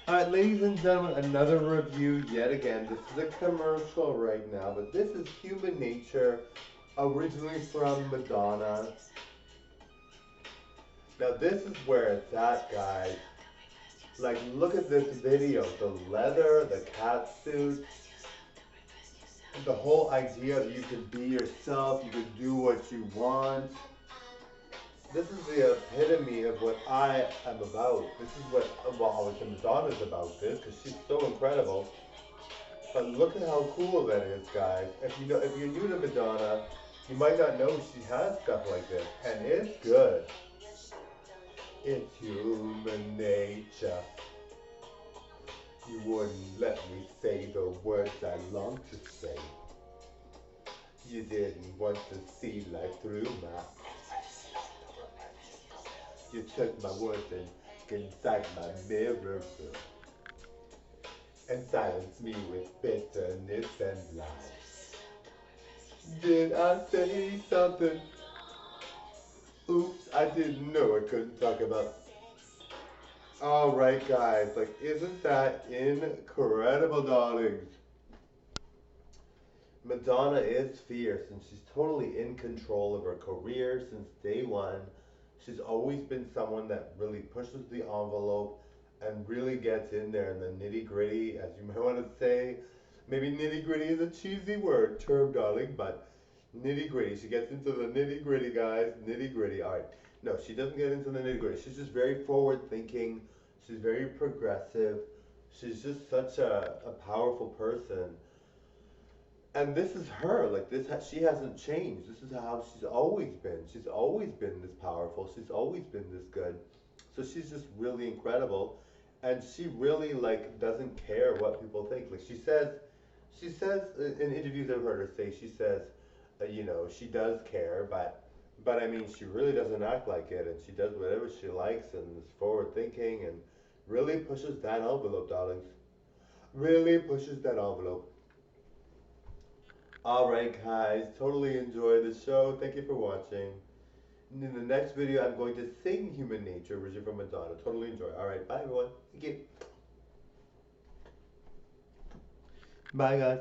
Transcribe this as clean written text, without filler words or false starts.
Alright, ladies and gentlemen, another review yet again. This is a commercial right now, but this is Human Nature, originally from Madonna. Now this is where it's at, guys. Like, look at this video. The leather, the cat suit, the whole idea of you can be yourself, you can do what you want. This is the epitome of what I am about. This is what, well, obviously Madonna's about this, because she's so incredible. But look at how cool that is, guys. If you're new to Madonna, you might not know she has stuff like this, and it's good. It's human nature. You wouldn't let me say the words I long to say. You didn't want to see life through my eyes. You took my words and inside my mirror and silenced me with bitterness and lies. Did I say something? Oops, I didn't know I couldn't talk about. Alright guys, like isn't that incredible, darlings? Madonna is fierce and she's totally in control of her career since day one. She's always been someone that really pushes the envelope and really gets in there in the nitty gritty, as you might want to say. Maybe nitty gritty is a cheesy term, darling, but nitty gritty. She gets into the nitty gritty, guys. Nitty gritty. All right. No, she doesn't get into the nitty gritty. She's just very forward thinking. She's very progressive. She's just such a powerful person. And this is her. Like this, she hasn't changed. This is how she's always been. She's always been this powerful. She's always been this good. So she's just really incredible, and she really like doesn't care what people think. Like she says in interviews I've heard her say, she says, she does care, but I mean, she really doesn't act like it, and she does whatever she likes, and is forward thinking, and really pushes that envelope, darlings. Really pushes that envelope. All right, guys, totally enjoyed the show. Thank you for watching. In the next video, I'm going to sing Human Nature, originally from Madonna. Totally enjoy. All right, bye everyone. Thank you. Bye, guys.